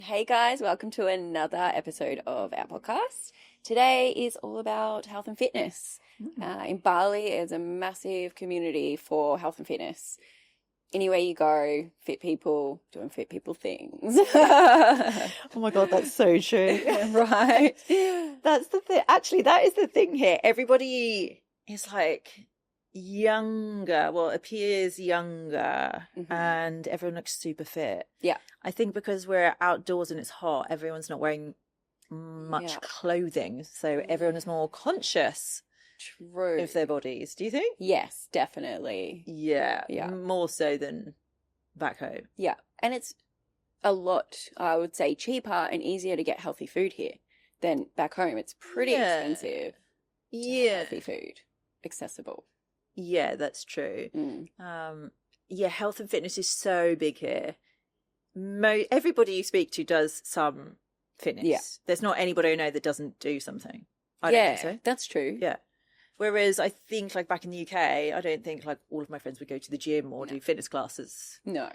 Hey guys, welcome to another episode of our podcast. Today is all about health and fitness. In Bali, there's a massive community for health and fitness. Anywhere you go, fit people doing fit people things. Oh my God, that's so true. Right. That's the thing. Actually, that is the thing here. Everybody is like younger, well, appears younger, and everyone looks super fit. Yeah. I think because we're outdoors and it's hot, everyone's not wearing much clothing. So everyone is more conscious True. of their bodies. Do you think? Yes, definitely. Yeah. Yeah. More so than back home. Yeah. And it's a lot, I would say, cheaper and easier to get healthy food here than back home. It's pretty expensive to have healthy food accessible. Yeah, that's true. Health and fitness is so big here. Everybody you speak to does some fitness. Yeah. There's not anybody I know that doesn't do something. I don't think so. That's true. Yeah. Whereas I think like back in the UK, I don't think like all of my friends would go to the gym or do fitness classes. No.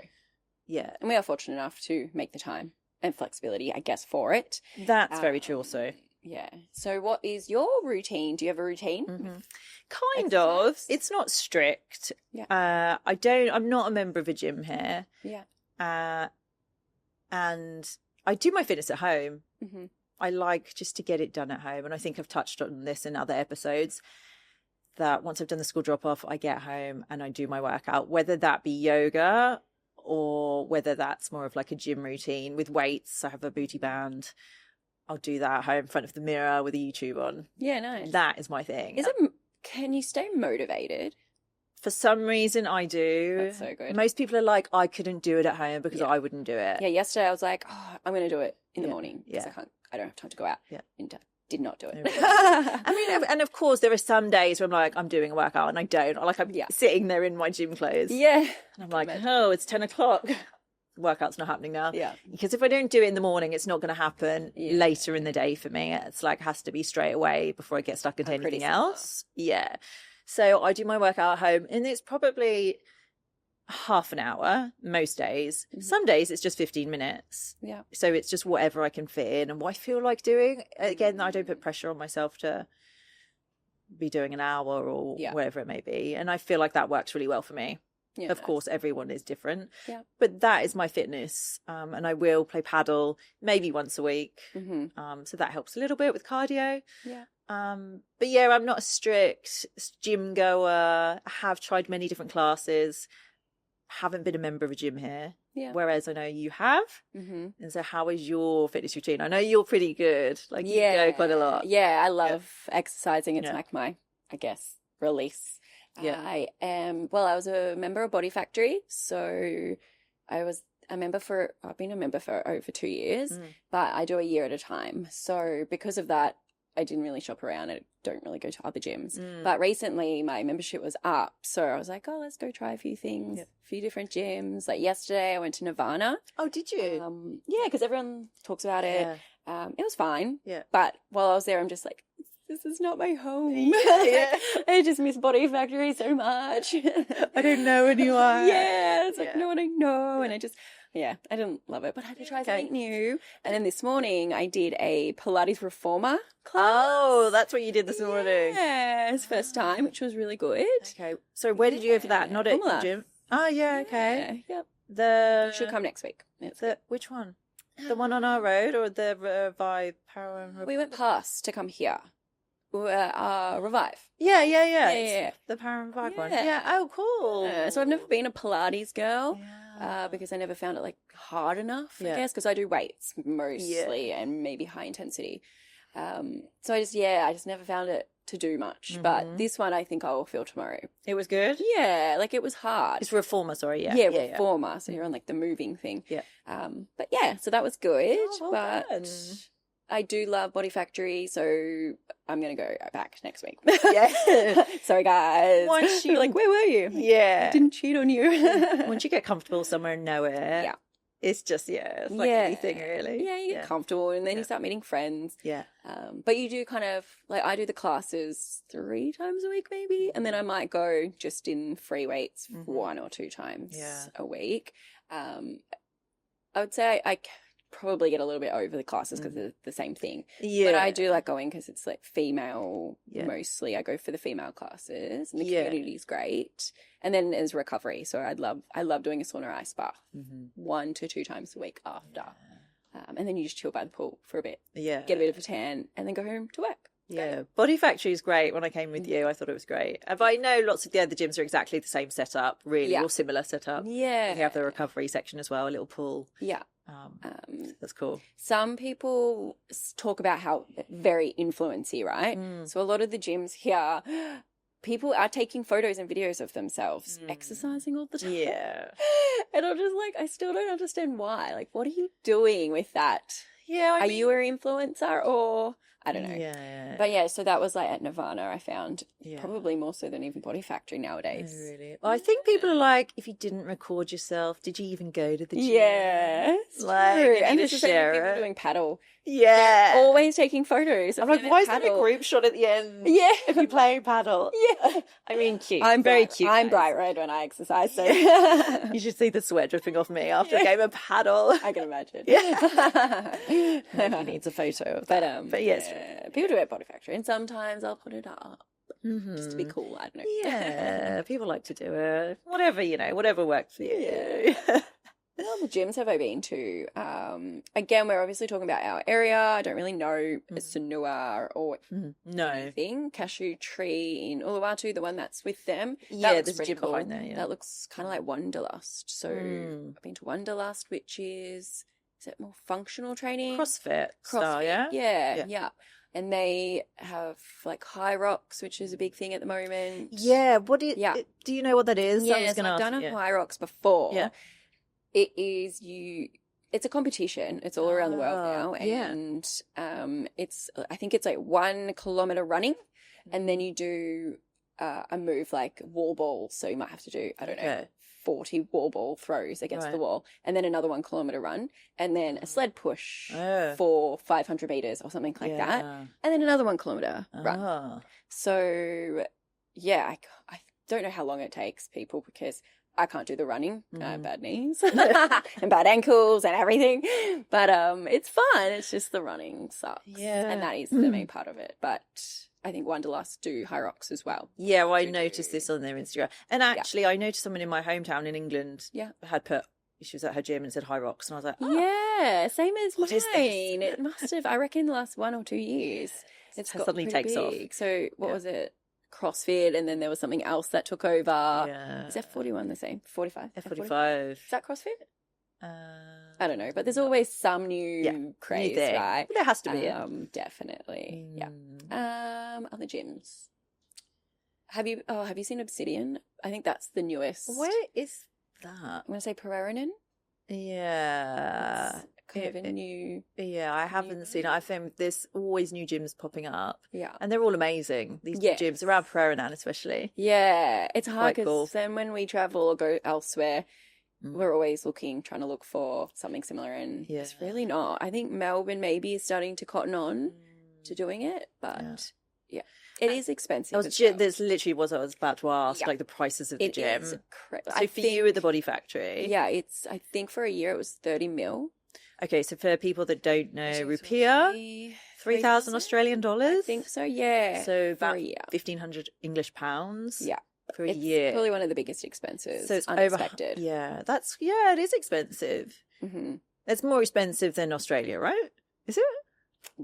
Yeah. And we are fortunate enough to make the time and flexibility, I guess, for it. That's very true also. Yeah. So what is your routine? Do you have a routine? Kind of. It's not strict. Yeah. I'm not a member of a gym here. Yeah. And I do my fitness at home. I like just to get it done at home. And I think I've touched on this in other episodes, that once I've done the school drop-off, I get home and I do my workout, whether that be yoga or whether that's more of like a gym routine with weights. I have a booty band. I'll do that at home in front of the mirror with a YouTube on. Yeah, nice. That is my thing. Can you stay motivated? For some reason, I do. That's so good. Most people are like, I couldn't do it at home because I wouldn't do it. Yeah, yesterday I was like, I'm going to do it in the morning because Yeah. I don't have time to go out. Yeah. And did not do it. I mean, and of course, there are some days where I'm like, I'm doing a workout and I don't. Or like I'm sitting there in my gym clothes. Yeah. And I'm like, oh, it's 10 o'clock. Workout's not happening now. Yeah. Because if I don't do it in the morning, it's not going to happen later in the day for me. It's like, has to be straight away before I get stuck into anything else. Yeah. So I do my workout at home and it's probably half an hour most days. Some days it's just 15 minutes. Yeah. So it's just whatever I can fit in and what I feel like doing. Again, I don't put pressure on myself to be doing an hour or whatever it may be. And I feel like that works really well for me. Yeah, of course, everyone is different. Yeah. But that is my fitness. And I will play Padel maybe once a week. So that helps a little bit with cardio. Yeah. But yeah, I'm not a strict gym goer. I have tried many different classes. Haven't been a member of a gym here. Yeah. Whereas I know you have. And so how is your fitness routine? I know you're pretty good. Like you go quite a lot. Yeah, I love exercising. It's like my, I guess, release. Yeah. I was a member of Body Factory. So I've been a member for over 2 years, but I do a year at a time. So because of that, I didn't really shop around. I don't really go to other gyms. But recently my membership was up. So I was like, let's go try a few things, a few different gyms. Like yesterday I went to Nirvana. Oh, did you? Yeah, because everyone talks about it. It was fine. Yeah. But while I was there, I'm just like, this is not my home. I just miss Body Factory so much. I don't know anyone. Yeah, it's like no one I know. And I didn't love it, but I had to try something new. And then this morning I did a Pilates reformer class. Oh, that's what you did this morning. Yeah, it's first time, which was really good. Okay, so where did you go for that? Not at the gym? Oh, yeah, okay. Yep. You should come next week. Which one? The one on our road or the Revive Power? We went past to come here. Revive. Yeah. The Power and Revive one. Yeah. Oh, cool. So I've never been a Pilates girl because I never found it like hard enough, I guess, because I do weights mostly and maybe high intensity. So I just never found it to do much. But this one I think I will feel tomorrow. It was good? Yeah, like it was hard. It's reformer, sorry. Yeah, reformer. So you're on like the moving thing. Yeah. But yeah, so that was good. Oh, well done. I do love Body Factory, so I'm going to go back next week. Yeah. Sorry, guys. Once you... like, where were you? Yeah. I didn't cheat on you. Once you get comfortable somewhere and know it, it's just, it's like anything, really. Yeah, you get comfortable, and then you start meeting friends. Yeah. But you do kind of, like, I do the classes 3 times a week, maybe, and then I might go just in free weights 1 or 2 times a week. I would say I probably get a little bit over the classes because they're the same thing. Yeah. But I do like going because it's like female mostly. I go for the female classes and the community is great. And then there's recovery. So I love doing a sauna ice bath 1 to 2 times a week after. And then you just chill by the pool for a bit. Yeah. Get a bit of a tan and then go home to work. Yeah, Body Factory is great. When I came with you, I thought it was great. But I know lots of the other gyms are exactly the same setup, really, or similar setup. Yeah. You have the recovery section as well, a little pool. Yeah. That's cool. Some people talk about how very influency, right? So a lot of the gyms here, people are taking photos and videos of themselves exercising all the time. Yeah. And I'm just like, I still don't understand why. Like, what are you doing with that? Yeah. Are you an influencer or... I don't know. Yeah. But yeah, so that was like at Nirvana, I found. Probably more so than even Body Factory nowadays. Oh, really? Well, I think people are like, if you didn't record yourself, did you even go to the gym? Yeah. Like, true. and it's the same with people doing paddle. Yeah. They're always taking photos. I'm like, why is there a group shot at the end? Yeah. If you're playing paddle. Yeah. I mean, cute. I'm very cute. I'm bright red when I exercise, so. You should see the sweat dripping off me after a game of paddle. I can imagine. Yeah. He needs a photo of that. But yes. Yeah. People do it at Body Factory, and sometimes I'll put it up. Just to be cool, I don't know. Yeah, people like to do it. Whatever, whatever works for you. Yeah. What other gyms have I been to? Again, we're obviously talking about our area. I don't really know Sanua or anything. Cashew Tree in Uluwatu, the one that's with them. Yeah, there's a gym behind there. Yeah. That looks kind of like Wanderlust. So I've been to Wanderlust, which is it more functional training? CrossFit style, yeah? Yeah. And they have like High Rocks, which is a big thing at the moment. Yeah. Do you know what that is? Yes, I've done a High Rocks before. Yeah. It's a competition. It's all around the world now. And I think it's like 1 kilometer running and then you do a move like wall ball. So you might have to do, I don't know, 40 wall ball throws against the wall and then another 1 kilometer run and then a sled push for 500 meters or something like that. And then another 1 kilometer run. So yeah, I don't know how long it takes people because I can't do the running. I have bad knees and bad ankles and everything. But it's fun. It's just the running sucks. Yeah. And that is the main part of it. But I think Wanderlust do High Rocks as well. Yeah, well, I noticed this on their Instagram. And actually, I noticed someone in my hometown in England had she was at her gym and said High Rocks. And I was like, yeah, same as what mine. Is this? It must have, I reckon, the last 1 or 2 years. It's got suddenly takes big. off. So what was it? CrossFit, and then there was something else that took over. Yeah. Is F41 the same? 45? F45. Is that CrossFit? I don't know, but there's always some new craze, right? There has to be. Definitely. Yeah. Other gyms. Have you seen Obsidian? I think that's the newest. Where is that? I'm going to say Pereiranen. Yeah. It's kind of a new. Yeah, I haven't seen it. I think there's always new gyms popping up. Yeah. And they're all amazing. These new gyms around Pereiranen especially. Yeah. It's hard because then when we travel or go elsewhere, we're always trying to look for something similar, and it's really not. I think Melbourne maybe is starting to cotton on to doing it, but it is expensive. There's literally what I was about to ask, like the prices of the gym. So for you at the Body Factory, I think for a year it was 30 mil. Okay, so for people that don't know, rupiah, 3,000 Australian dollars. I think so. Yeah. So about 1,500 English pounds. Yeah. For a year. Probably one of the biggest expenses. So it's unexpected. It is expensive. It's more expensive than Australia, right? Is it?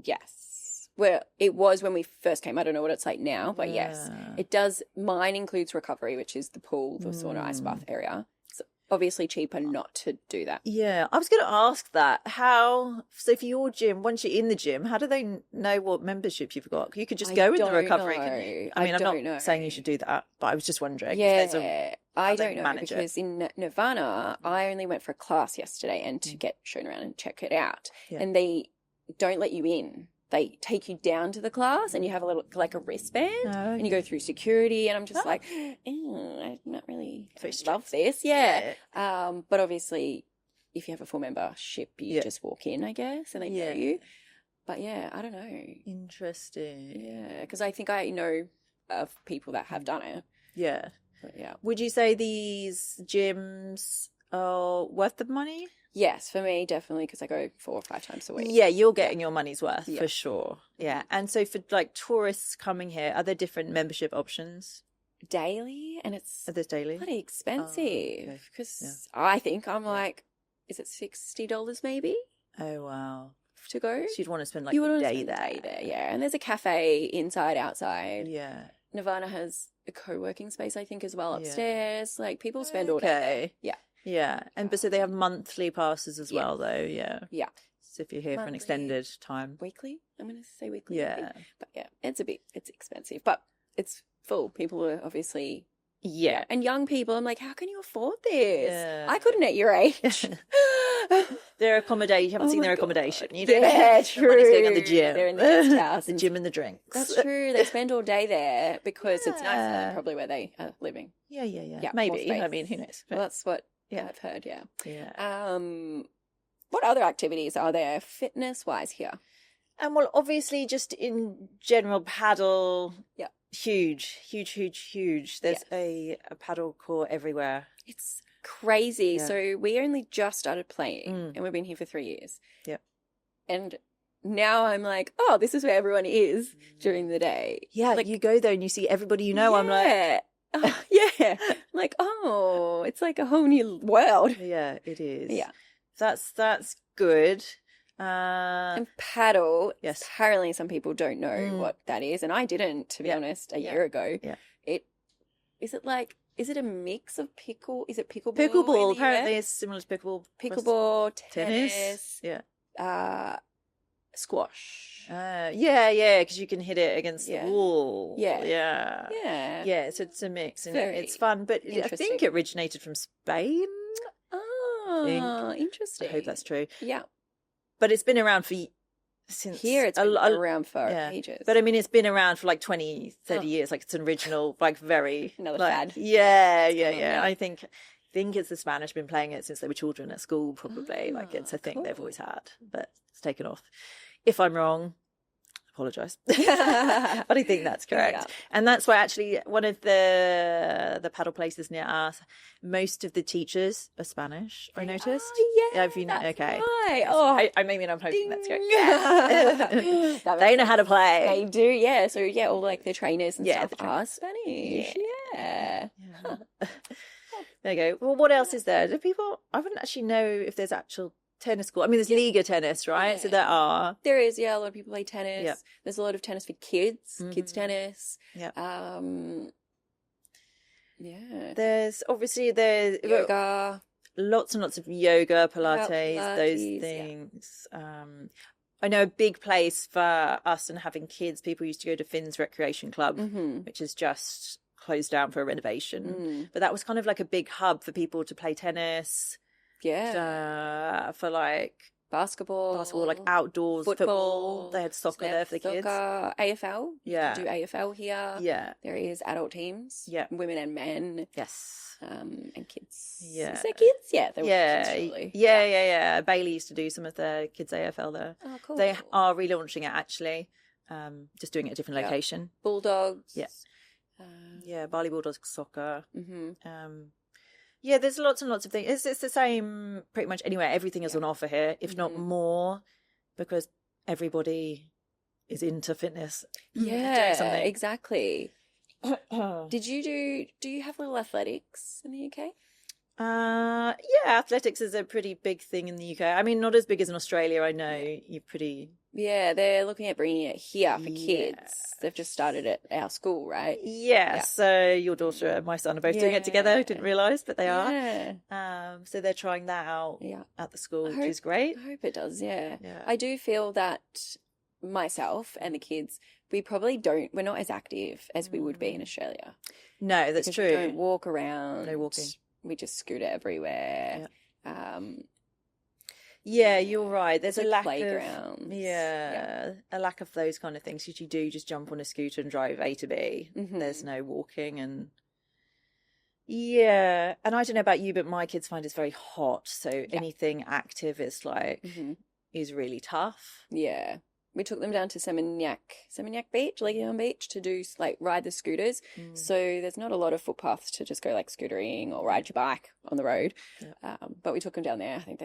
Yes. Well, it was when we first came. I don't know what it's like now, but yes, it does. Mine includes recovery, which is the pool, the sauna, ice bath area. So obviously cheaper not to do that. Yeah, I was going to ask that. So for your gym, once you're in the gym, how do they know what membership you've got? You could just go in the recovery. I mean, I'm not saying you should do that, but I was just wondering. Yeah, I don't know because in Nirvana, I only went for a class yesterday and to get shown around and check it out, and they don't let you in. They take you down to the class and you have a wristband and you go through security, and I'm just like, I'm not really love this. Yeah. But obviously if you have a full membership, you just walk in, I guess, and they know you. But yeah, I don't know. Interesting. Yeah. Because I think I know of people that have done it. Yeah. But yeah. Would you say these gyms are worth the money? Yes, for me, definitely, because I go 4 or 5 times a week. Yeah, you're getting your money's worth for sure. Yeah. And so for like tourists coming here, are there different membership options? Daily, and it's daily? bloody expensive because I think I'm like, is it $60 maybe? Oh, wow. To go? So you'd want to spend like a day there. Yeah. And there's a cafe inside, outside. Yeah. Nirvana has a co-working space, I think, as well upstairs. Like people spend all day. Yeah. Yeah. And but so they have monthly passes as well though. Yeah. Yeah. So if you're here for an extended time. Weekly? I'm going to say weekly. Yeah. But yeah, it's expensive, but it's full. People are obviously. Yeah. And young people, I'm like, how can you afford this? Yeah. I couldn't at your age. Their accommodation, you haven't seen their accommodation. You know? Yeah, true. The money's going at the gym. They're in the guest house. The gym and the drinks. That's true. They spend all day there because it's nicer, probably where they are living. Yeah. Maybe. I mean, who knows? Well, that's what I've heard, Yeah. What other activities are there fitness-wise here? Well, obviously, just in general, paddle. Yeah. Huge. There's a paddle court everywhere. It's crazy. Yeah. So we only just started playing and we've been here for 3 years. Yeah. And now I'm like, oh, this is where everyone is during the day. Yeah, like you go there and you see everybody you know. Yeah. I'm like... yeah. Like, oh, it's like a whole new world. Yeah, it is. Yeah. That's good. And paddle, yes. Apparently some people don't know what that is, and I didn't, to be honest, a year ago. Yeah. Is it a mix of is it pickleball? Pickleball, apparently it's similar to pickleball. Pickleball, tennis. Yeah. Squash. Yeah, because you can hit it against the wall. Yeah. So it's a mix, and it's fun. But I think it originated from Spain. Oh, interesting. I hope that's true. Yeah. But it's been around since here it's been around for ages. But I mean, it's been around for like 20, 30 years. Like it's an original, like very another fad. Yeah. I think it's the Spanish been playing it since they were children at school, probably. Like it's a thing they've always had, but it's taken off. If I'm wrong, apologise. But I think that's correct. Yeah. And that's why actually one of the paddle places near us, most of the teachers are Spanish, I noticed. Oh, yeah. Have you okay. Right. Oh, I'm hoping that's correct. They know how to play. They do, yeah. So yeah, all like the trainers and stuff are Spanish. Yeah. There you go. Well, what else is there? I wouldn't actually know if there's actual tennis court. I mean, there's Liga tennis, right? So there is, a lot of people play tennis. Yep. There's a lot of tennis for kids, kids tennis. Yeah. There's yoga. Lots and lots of yoga, Pilates, those things. Yeah. I know a big place for us and having kids, people used to go to Finn's Recreation Club, which is just closed down for a renovation. But that was kind of like a big hub for people to play tennis. Yeah. For like basketball, like outdoors, football. They had soccer there for the kids. AFL. Yeah. Do AFL here. Yeah. There is adult teams. Yeah. Women and men. Yes. And kids. Yeah. Is there kids? Yeah. There were kids, surely. Yeah. Bailey used to do some of the kids AFL there. Oh, cool. They are relaunching it actually. Just doing it at a different location. Bulldogs. Yeah. Bali Bulldogs soccer. Yeah, there's lots and lots of things. It's the same pretty much anywhere. Everything is on offer here, if not more, because everybody is into fitness. Yeah, exactly. Do you have little athletics in the UK? Yeah, athletics is a pretty big thing in the UK. I mean, not as big as in Australia. I know you're pretty... Yeah, they're looking at bringing it here for kids. They've just started at our school, right? Yeah. So your daughter and my son are both doing it together. I didn't realise, but they are. So they're trying that out at the school, which is great. I hope it does, yeah. I do feel that myself and the kids, we're not as active as we would be in Australia. No, that's true. We don't walk around. No walking. We just scooter everywhere. Yeah, you're right. There's a lack playgrounds. A lack of those kind of things. You do just jump on a scooter and drive A to B. There's no walking and and I don't know about you, but my kids find it's very hot. So anything active is like is really tough. Yeah. we took them down to Seminyak Beach, Legion Beach, to do like ride the scooters. So there's not a lot of footpaths to just go like scootering or ride your bike on the road. But we took them down there. I think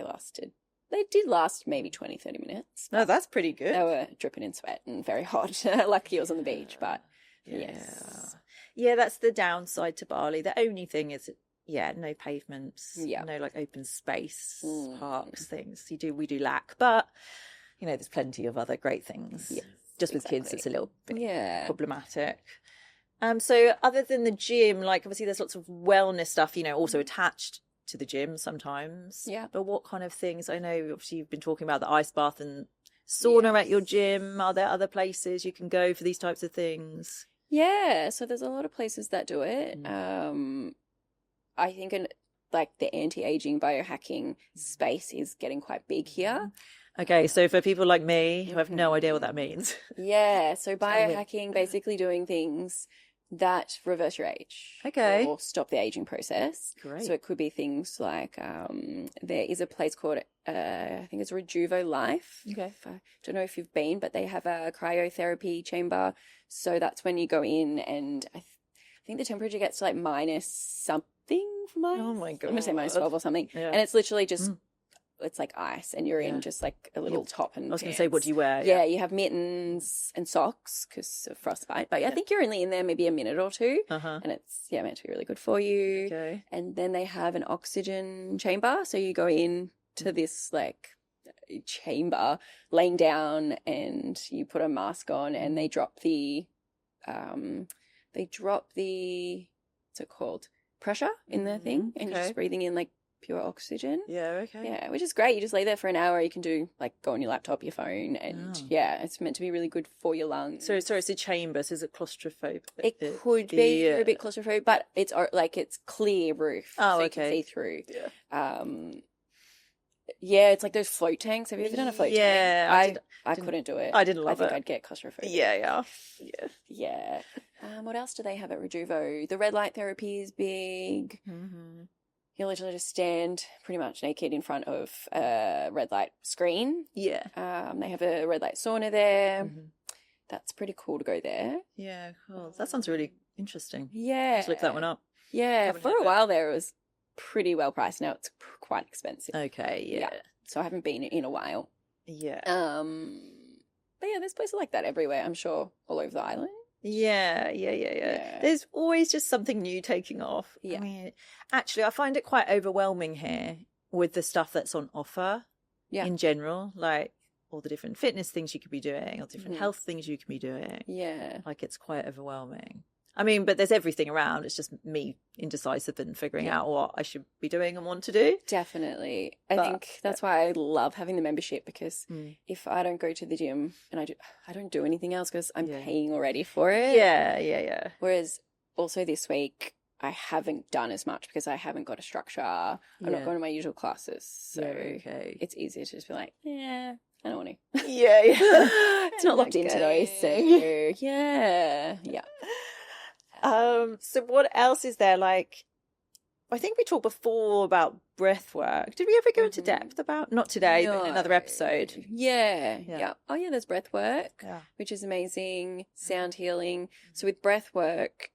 they did last maybe 20, 30 minutes. No, that's pretty good. They were dripping in sweat and very hot. Lucky it was on the beach, but yes. Yeah, that's the downside to Bali. The only thing is, no pavements, no like open space, parks, things. We do lack, but there's plenty of other great things. Yes, just with kids, it's a little bit problematic. So other than the gym, like obviously there's lots of wellness stuff, also attached to the gym sometimes. Yeah. But what kind of things? I know obviously you've been talking about the ice bath and sauna at your gym. Are there other places you can go for these types of things? Yeah, so there's a lot of places that do it. I think like the anti-aging biohacking space is getting quite big here. Okay, so for people like me who have no idea what that means. Yeah, so biohacking, basically doing things that reverse your age. Okay. Or stop the aging process. Great. So it could be things like there is a place called, I think it's Rejuvo Life. Okay. I don't know if you've been, but they have a cryotherapy chamber. So that's when you go in and I think the temperature gets to like minus something from minus. Oh my God. I'm going to say minus 12 or something. Yeah. And it's literally just... It's like ice and you're in just like a little top and I was going to say, what do you wear? Yeah, you have mittens and socks because of frostbite. But I think you're only in there maybe a minute or two. And it's, meant to be really good for you. Okay. And then they have an oxygen chamber. So you go in to this like chamber, laying down and you put a mask on and they drop the, what's it called? Pressure in the thing. And you're just breathing in like pure oxygen. Yeah, okay. Yeah, which is great. You just lay there for an hour. You can do like go on your laptop, your phone, and it's meant to be really good for your lungs. So it's a chamber. So is it claustrophobic? It could be a bit claustrophobic, but it's like it's clear roof. Oh, so you can see through. Yeah. It's like those float tanks. Have you ever done a float tank? Yeah, I couldn't do it. I didn't love it. I think I'd get claustrophobic. Yeah. What else do they have at Rejuvo? The red light therapy is big. You literally just stand pretty much naked in front of a red light screen. Yeah. They have a red light sauna there. That's pretty cool to go there. Yeah, cool. That sounds really interesting. Yeah. Let's look that one up. Yeah, for a while there it was pretty well priced. Now it's quite expensive. Okay, yeah. So I haven't been in a while. Yeah. But yeah, there's places like that everywhere, I'm sure, all over the island. Yeah. There's always just something new taking off. Yeah. I mean, actually, I find it quite overwhelming here with the stuff that's on offer in general, like all the different fitness things you could be doing or different health things you can be doing. Yeah. Like it's quite overwhelming. I mean, but there's everything around. It's just me indecisive and figuring out what I should be doing and want to do. Definitely. I think that's why I love having the membership because if I don't go to the gym and I don't do anything else because I'm paying already for it. Yeah. Whereas also this week I haven't done as much because I haven't got a structure. I'm not going to my usual classes. So it's easier to just be like, I don't want to. Yeah. It's not locked into those. So yeah. So what else is there? Like, I think we talked before about breath work. Did we ever go into depth about, not today, but in another episode? Yeah. Oh yeah, there's breath work, which is amazing. Sound healing. So with breath work,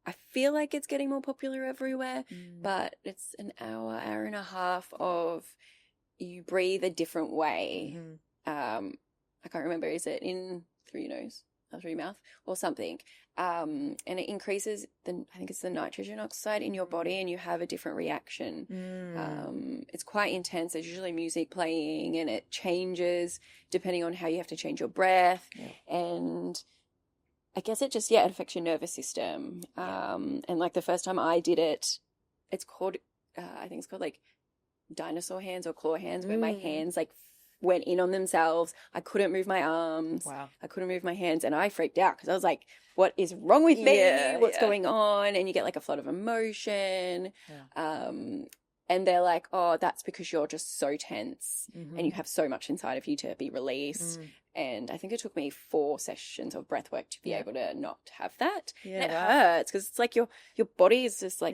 I feel like it's getting more popular everywhere, but it's an hour and a half of you breathe a different way. I can't remember, is it in through your nose or through your mouth or something? And it increases I think it's the nitrogen oxide in your body and you have a different reaction. It's quite intense. There's usually music playing and it changes depending on how you have to change your breath. And I guess it just, it affects your nervous system. And like the first time I did it, it's called, I think it's called like dinosaur hands or claw hands, where my hands like went in on themselves. I couldn't move my arms. Wow. I couldn't move my hands. And I freaked out because I was like, what is wrong with me? What's going on? And you get like a flood of emotion. And they're like, oh, that's because you're just so tense and you have so much inside of you to be released. And I think it took me 4 sessions of breath work to be able to not have that. And it hurts because it's like your body is just like,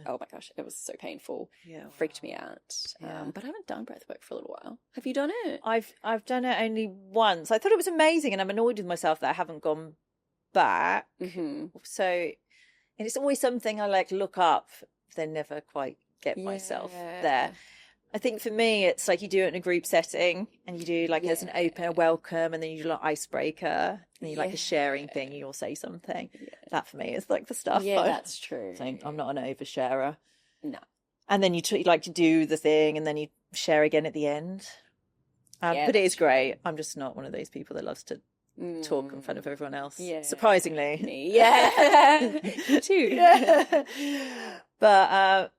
oh my gosh, it was so painful. Yeah, it freaked me out. But I haven't done breath work for a little while. Have you done it? I've done it only once. I thought it was amazing, and I'm annoyed with myself that I haven't gone back. So, and it's always something I like look up, then never quite get myself there. I think for me, it's like you do it in a group setting and you do like as an open welcome, and then you do like icebreaker, and you like the sharing thing, you all say something. That for me is like the stuff. Yeah, that's true. So I'm not an oversharer. No. And then you like to do the thing and then you share again at the end. But it is great. I'm just not one of those people that loves to talk in front of everyone else. Yeah. Surprisingly. Me. Yeah. Me too. But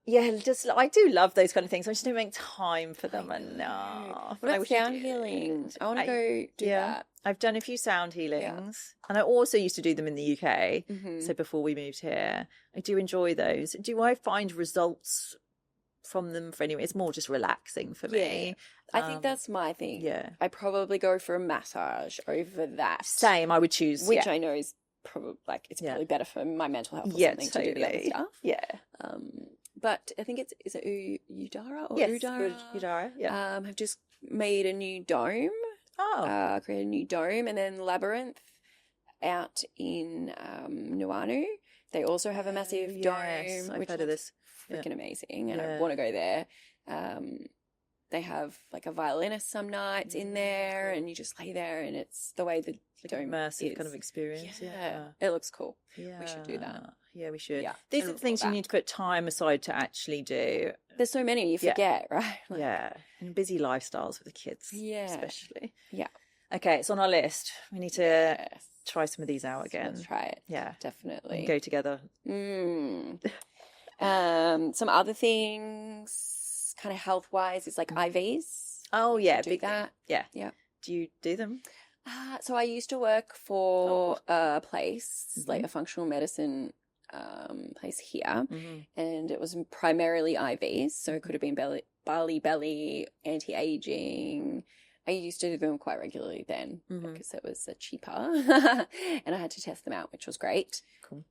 just I do love those kind of things. I just don't make time for them enough. What about sound healing? I want to go do that. I've done a few sound healings, and I also used to do them in the UK. So before we moved here, I do enjoy those. Do I find results from them for anyone? It's more just relaxing for me. I think that's my thing. Yeah, I probably go for a massage over that. Same, I would choose, which I know is probably it's probably better for my mental health or something to do the other stuff. Yeah. But I think is it Udara or Udara? Udara. Yeah. Have just made a new dome. Created a new dome, and then Labyrinth out in Nuanu. They also have a massive dome. I've heard of this. Freaking amazing, and I want to go there. They have like a violinist some nights in there, and you just lay there, and it's the way the dome immersive kind of experience. Yeah, it looks cool. Yeah, we should do that. Yeah, we should. Yeah. These are the things you need to put time aside to actually do. There's so many you forget, right? And busy lifestyles with the kids, especially. Yeah. Okay, it's on our list. We need to try some of these out again. Let's try it. Yeah, definitely. And go together. Some other things, kind of health wise, is like IVs. Oh yeah, do that. Yeah. Do you do them? So I used to work for a place, like a functional medicine place here, and it was primarily IVs. So it could have been Bali, anti-aging. I used to do them quite regularly then because it was cheaper, and I had to test them out, which was great. Cool.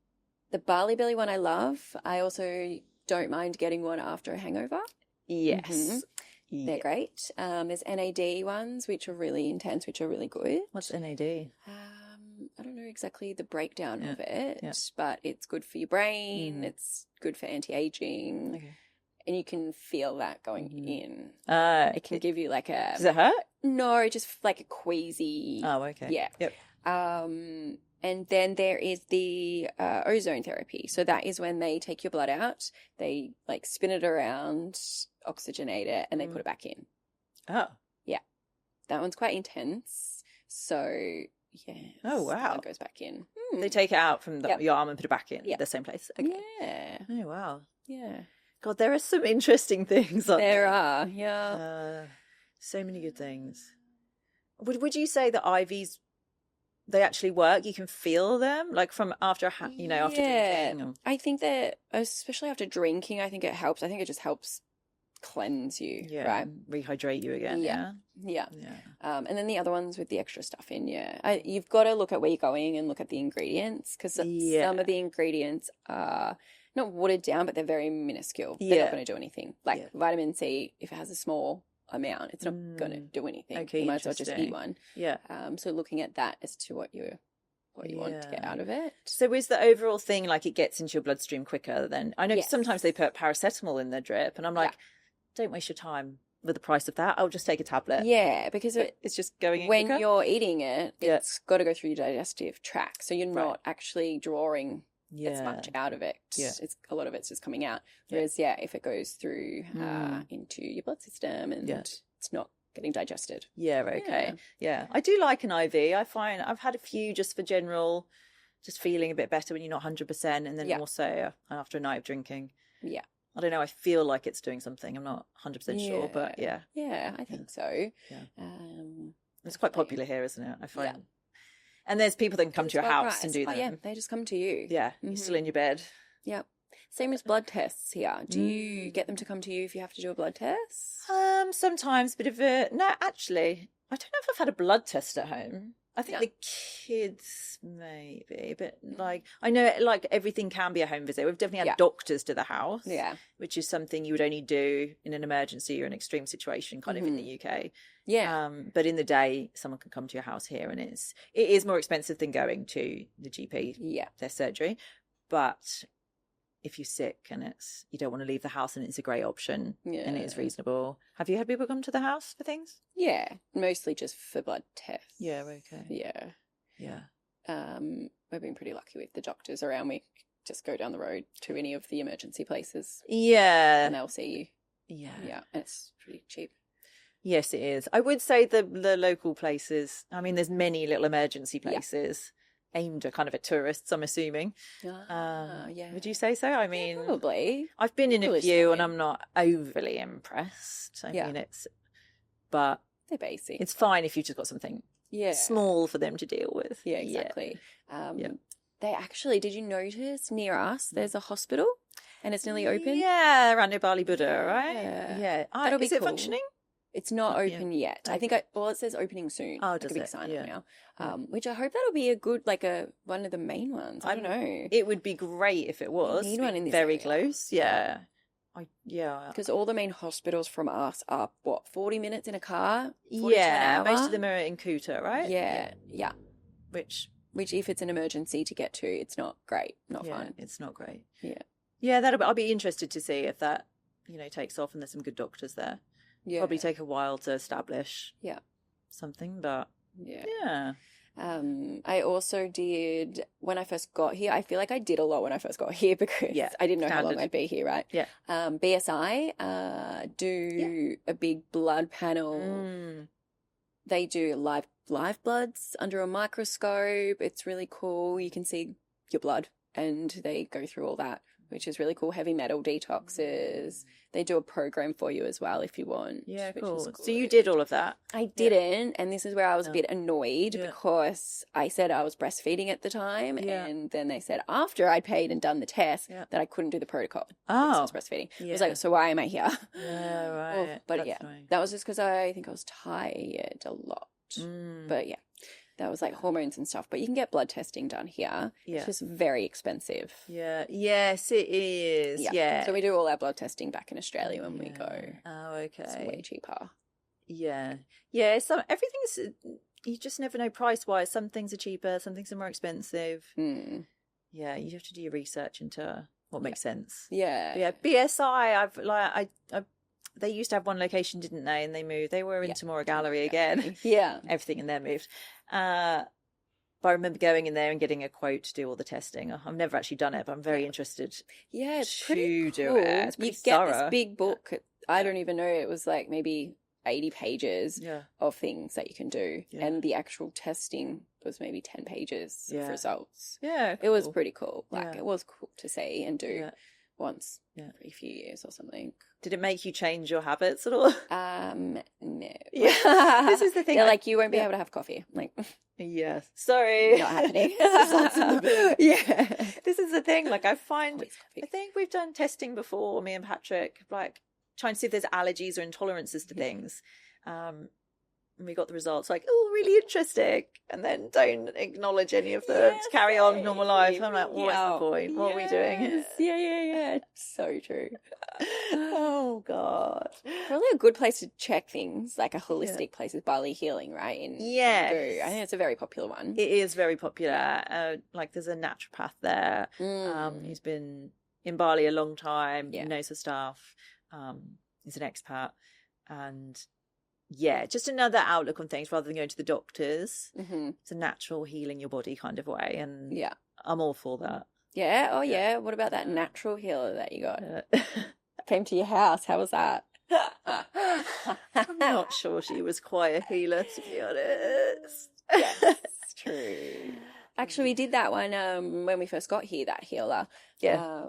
The Bali belly one I love. I also don't mind getting one after a hangover. Yes. They're great. There's NAD ones, which are really intense, which are really good. What's NAD? I don't know exactly the breakdown of it, but it's good for your brain. It's good for anti-aging. Okay. And you can feel that going in. It can give you like a... Does it hurt? No, just like a queasy... Oh, okay. Yeah. Yep. And then there is the ozone therapy. So that is when they take your blood out, they like spin it around, oxygenate it, and they put it back in. Oh. Yeah. That one's quite intense. So, yeah. Oh, wow. That goes back in. They take it out from your arm and put it back in the same place. Okay. Yeah. Oh, wow. Yeah. God, there are some interesting things. There are, yeah. So many good things. Would you say that IVs, they actually work? You can feel them, like from after drinking? Or... I think that, especially after drinking, I think it helps. I think it just helps cleanse you, right? Rehydrate you again. Yeah. And then the other ones with the extra stuff in, you've got to look at where you're going and look at the ingredients, because some of the ingredients are not watered down, but they're very minuscule. They're not going to do anything. Like vitamin C, if it has a small amount, it's not going to do anything. Okay, you might as well just eat one. Yeah. So looking at that as to what you want to get out of it. So is the overall thing like it gets into your bloodstream quicker than... I know sometimes they put paracetamol in their drip, and I'm like, don't waste your time with the price of that. I'll just take a tablet. Yeah, because it's just going in when quicker. You're eating it, it's got to go through your digestive tract, so you're not actually drawing as much out of it. It's a lot of it's just coming out. Whereas if it goes through into your blood system and it's not getting digested. Yeah, I do like an IV. I find I've had a few just for general, just feeling a bit better when you're not 100%, and then also after a night of drinking. I don't know, I feel like it's doing something. I'm not 100% sure, but I think so. It's quite popular here, isn't it? I find. And there's people that can come to your house and do that. They just come to you. Yeah, you're still in your bed. Yep. Same as blood tests here. Do you get them to come to you if you have to do a blood test? Sometimes, but no, actually, I don't know if I've had a blood test at home. I think the kids maybe, but like I know like everything can be a home visit. We've definitely had doctors to the house, which is something you would only do in an emergency or an extreme situation, kind of in the UK. Yeah. But in the day, someone can come to your house here, and it is more expensive than going to the GP, their surgery. But if you're sick and you don't want to leave the house, and it's a great option, and it is reasonable. Have you had people come to the house for things? Yeah, mostly just for blood tests. Yeah, okay. Yeah. We've been pretty lucky with the doctors around. We just go down the road to any of the emergency places. Yeah. And they'll see you. Yeah. And it's pretty cheap. Yes, it is. I would say the local places, I mean, there's many little emergency places aimed at kind of at tourists, I'm assuming. Yeah. Would you say so? I mean, probably. I've been in a few and I'm not overly impressed. I mean, but they're basic. It's fine if you've just got something small for them to deal with. Yeah, exactly. They actually, did you notice near us there's a hospital and it's nearly open? Yeah, around near Bali, Buddha, right? Yeah. That'll be Is it functioning? It's not open yet. I think it says opening soon. Oh, like does a big it? sign now. Which I hope that'll be a good, like one of the main ones. I don't know. It would be great if it was. We need one in this very area. Close. Yeah. Because all the main hospitals from us are 40 minutes in a car? Most of them are in Kuta, right? Yeah. Which if it's an emergency to get to, it's not great, not fun. It's not great. Yeah. I'll be interested to see if that takes off, and there's some good doctors there. Yeah. Probably take a while to establish something, but yeah. I also did, when I first got here, I feel like I did a lot when I first got here because I didn't know how long I'd be here, right? Yeah. BSI do a big blood panel. They do live bloods under a microscope. It's really cool. You can see your blood and they go through all that, which is really cool. Heavy metal detoxes. They do a program for you as well if you want. Yeah, cool. So you did all of that? I didn't, and this is where I was a bit annoyed because I said I was breastfeeding at the time, and then they said after I'd paid and done the test that I couldn't do the protocol because I was breastfeeding. I was like, so why am I here? Yeah, right. But that was just because I think I was tired a lot. But that was like hormones and stuff. But you can get blood testing done here. It's just very expensive. Yeah. Yes, it is. Yeah. So we do all our blood testing back in Australia when we go. Oh, okay. It's way cheaper. Yeah. Yeah. So everything's, you just never know price wise. Some things are cheaper, some things are more expensive. Yeah. You have to do your research into what makes sense. Yeah. Yeah. BSI, they used to have one location, didn't they? And they moved. They were in Tamora Gallery again. Yeah. Everything in there moved. But I remember going in there and getting a quote to do all the testing. I've never actually done it, but I'm very interested. Yeah, it's pretty do cool. it. It's pretty get this big book. I don't even know. It was like maybe 80 pages of things that you can do. Yeah. And the actual testing was maybe 10 pages of results. Yeah. Cool. It was pretty cool. It was cool to see and do once every few years or something. Did it make you change your habits at all? No. Yeah. This is the thing. They're like, you won't be able to have coffee. I'm like, yes. Sorry. Not happening. This is the thing. Like I think we've done testing before, me and Patrick, like trying to see if there's allergies or intolerances to things. And we got the results like, oh, really interesting. And then don't acknowledge any of them to carry on normal life. I'm like, what's the point? What are we doing? Yeah. So true. Oh, God. Probably a good place to check things, like a holistic place is Bali Healing, right? Yes. I think it's a very popular one. It is very popular. Like there's a naturopath there. He's been in Bali a long time. He knows the stuff. He's an expat. And just another outlook on things rather than going to the doctors. It's a natural healing your body kind of way. And I'm all for that. Yeah. Oh, yeah. What about that natural healer that you got? Came to your house. How was that? I'm not sure she was quite a healer, to be honest. Yes, true. Actually, we did that one when we first got here, that healer. Yeah.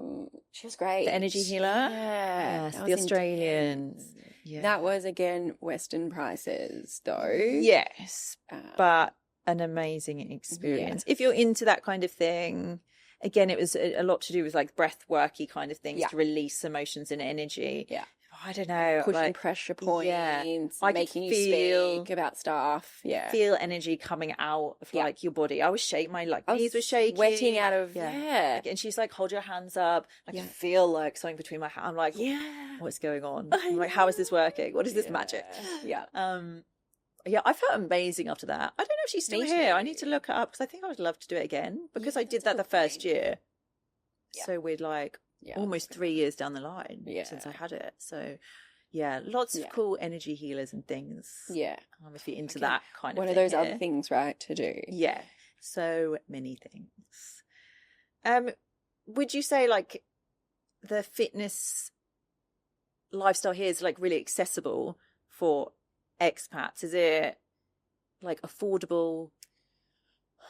She was great. The energy healer? Yeah. Yes, the Australian. Yeah. That was, again, Western prices, though. Yes. But an amazing experience. If you're into that kind of thing, again, it was a lot to do with like breath worky kind of things to release emotions and energy. Yeah. I don't know, pushing like, pressure points, I making you feel, speak about stuff. Yeah, feel energy coming out of like your body. I was shaking, my like knees were shaking, sweating out of Like, and she's like, hold your hands up. I can feel like something between my hands. I'm like, what's going on? I'm like, how is this working? What is this magic? Yeah. I felt amazing after that. I don't know if she's still here. I need to look her up because I think I would love to do it again because I did that the first year. Yeah. So we're like almost 3 years down the line since I had it. So lots of cool energy healers and things. Yeah. If you're into that kind of thing. One of those other things, right, to do. Yeah. So many things. Would you say like the fitness lifestyle here is like really accessible for expats? Is it like affordable?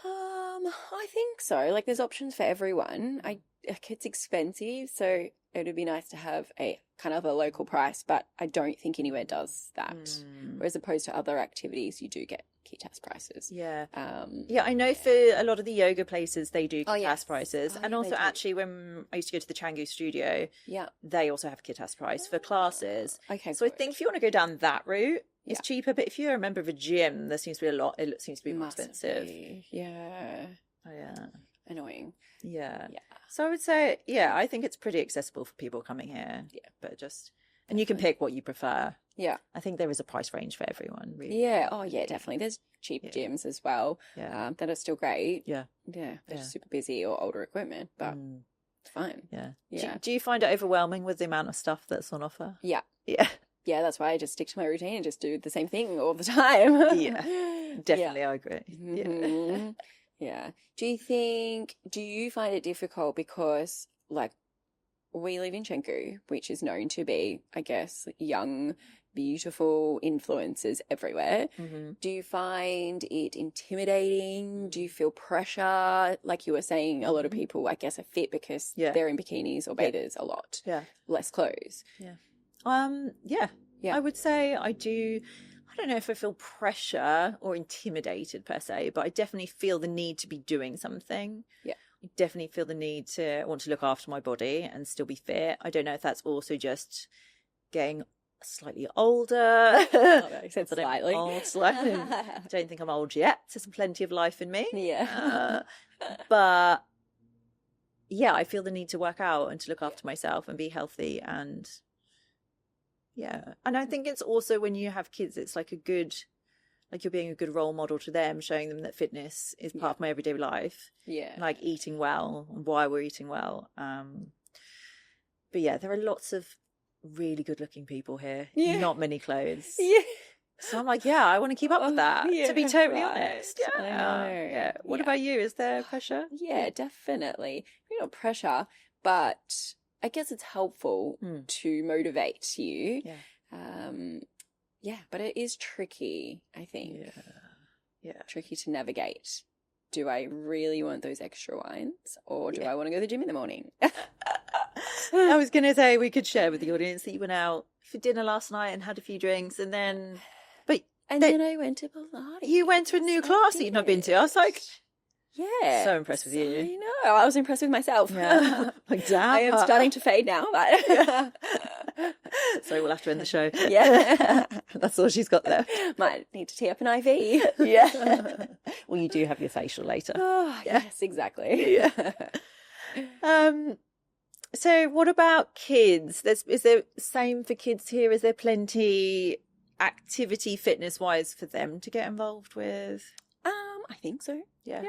I think so. Like there's options for everyone. It's expensive, so it would be nice to have a kind of a local price, but I don't think anywhere does that. Whereas opposed to other activities, you do get KITAS prices. Yeah. I know for a lot of the yoga places, they do KITAS prices. And also actually when I used to go to the Canggu studio, they also have a KITAS price for classes. Okay. So I think if you want to go down that route, it's cheaper. But if you're a member of a gym, there seems to be it seems to be more expensive. Yeah. Oh, yeah. Annoying. Yeah. So I would say, I think it's pretty accessible for people coming here. Yeah. But and you can pick what you prefer. Yeah. I think there is a price range for everyone, really. Yeah. Oh, yeah, definitely. There's cheap gyms as well that are still great. Yeah. Yeah. They're just super busy or older equipment, but it's fine. Yeah. Yeah. Do you find it overwhelming with the amount of stuff that's on offer? Yeah. Yeah. Yeah, that's why I just stick to my routine and just do the same thing all the time. Yeah. Definitely, I agree. Mm-hmm. Yeah. Do you find it difficult because, like, we live in Canggu, which is known to be, I guess, young, beautiful influencers everywhere. Mm-hmm. Do you find it intimidating? Do you feel pressure? Like you were saying, a lot of people, I guess, are fit because they're in bikinis or bathers a lot. Yeah. Less clothes. Yeah. I would say I do. I don't know if I feel pressure or intimidated per se, but I definitely feel the need to be doing something. Yeah. I definitely feel the need to want to look after my body and still be fit. I don't know if that's also just getting slightly older. Said slightly. I don't think I'm old yet. There's plenty of life in me. Yeah. But yeah, I feel the need to work out and to look after myself and be healthy and and I think it's also when you have kids, it's like you're being a good role model to them, showing them that fitness is part of my everyday life. Yeah. Like eating well and why we're eating well. But there are lots of really good looking people here. Yeah. Not many clothes. Yeah. So I'm like, I want to keep up with that, to be totally honest. Yeah. I know. Yeah. What about you? Is there pressure? Yeah, definitely. Maybe not pressure, but I guess it's helpful to motivate you. Yeah. But it is tricky, I think. Yeah. Tricky to navigate. Do I really want those extra wines or do I want to go to the gym in the morning? I was going to say we could share with the audience that you went out for dinner last night and had a few drinks and then... then I went to Pilates. You went to a new class that you'd not been to. I was like... Yeah. So impressed with you. I know. I was impressed with myself. Yeah. Like, damn. I am starting to fade now. But... So we'll have to end the show. Yeah. That's all she's got there. Might need to tee up an IV. Yeah. Well, you do have your facial later. Oh, yes, exactly. Yeah. So what about kids? Is there same for kids here? Is there plenty activity fitness wise for them to get involved with? I think so. Yeah.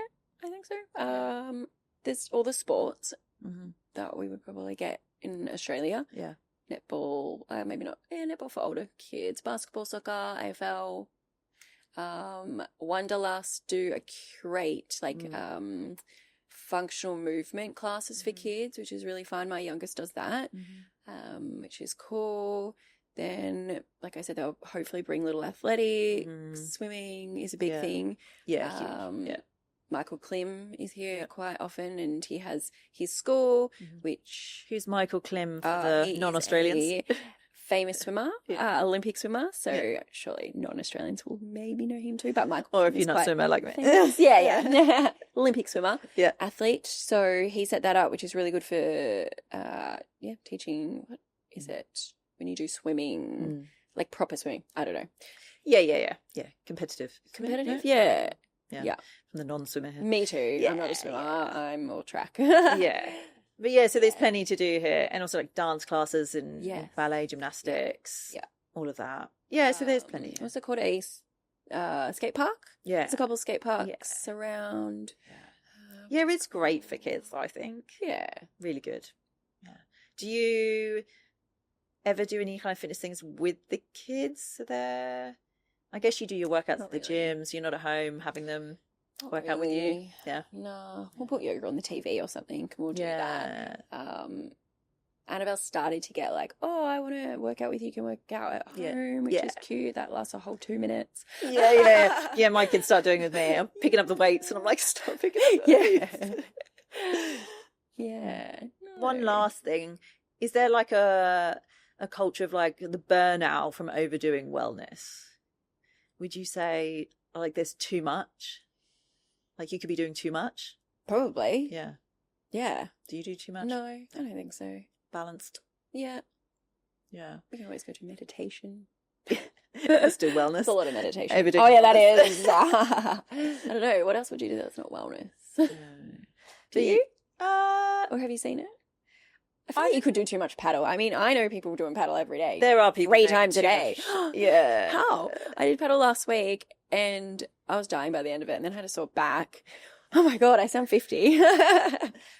I think so. There's all the sports that we would probably get in Australia. Yeah. Netball, maybe not. Yeah, netball for older kids. Basketball, soccer, AFL. Wanderlust do a great, functional movement classes for kids, which is really fun. My youngest does that, which is cool. Then, like I said, they'll hopefully bring little athletics. Swimming is a big thing. Yeah. Michael Klim is here quite often, and he has his school, which... Who's Michael Klim for the non-Australians? famous swimmer, Olympic swimmer. So surely non-Australians will maybe know him too. But Michael, or if you're not a swimmer like me, yeah, Olympic swimmer, athlete. So he set that up, which is really good for teaching. What is it when you do swimming, like proper swimming? I don't know. Yeah. Competitive, yeah. From the non-swimmer here. Me too. I'm not a swimmer. I'm all track. But so there's plenty to do here, and also like dance classes and ballet, gymnastics, all of that. Yeah, so there's plenty. What's it called? Skate park? Yeah, there's a couple of skate parks around. Yeah, it's great for kids, I think. Yeah, really good. Yeah. Do you ever do any kind of fitness things with the kids there? I guess you do your workouts at the gyms. You're not at home having them work out with you. Yeah. No, we'll put yoga on the TV or something. We'll do that. Annabelle started to get like, oh, I want to work out with you. Can work out at home, which is cute. That lasts a whole 2 minutes. Yeah. My kids start doing it with me. I'm picking up the weights, and I'm like, stop picking up the weights. Yeah. No. One last thing: is there like a culture of like the burnout from overdoing wellness? Would you say like there's too much? Like you could be doing too much? Probably. Yeah. Yeah. Do you do too much? No, I don't think so. Balanced? Yeah. Yeah. We can always go to meditation. Let's do wellness. It's a lot of meditation. Overdoing that is. I don't know. What else would you do that's not wellness? Do you? Or have you seen it? I feel like you could do too much paddle. I mean, I know people doing paddle every day. There are people 3 times a day. Yeah. How? I did paddle last week and I was dying by the end of it, and then I had a sore back. Oh my God, I sound 50.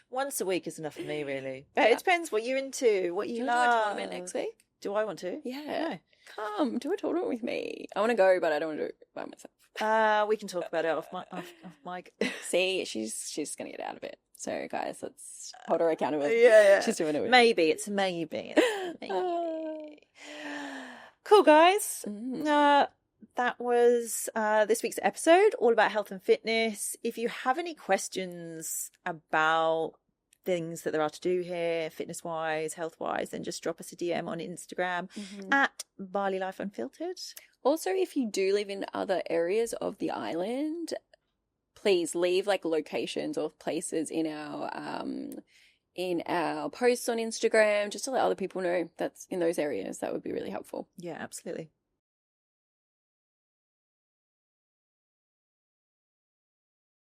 Once a week is enough for me, really. It depends what you're into, what you love. Do a tournament next week? Do I want to? Yeah. No. Come, do a tournament with me. I want to go, but I don't want to do it by myself. We can talk about it off mic. See, she's going to get out of it. So, guys, let's hold her accountable. Yeah. She's doing it with me. Maybe. It's maybe. Cool, guys. That was this week's episode, all about health and fitness. If you have any questions about things that there are to do here, fitness-wise, health-wise, then just drop us a DM on Instagram at Bali Life Unfiltered. Also, if you do live in other areas of the island, please leave like locations or places in our posts on Instagram, just to let other people know that's in those areas. That would be really helpful. Yeah, absolutely.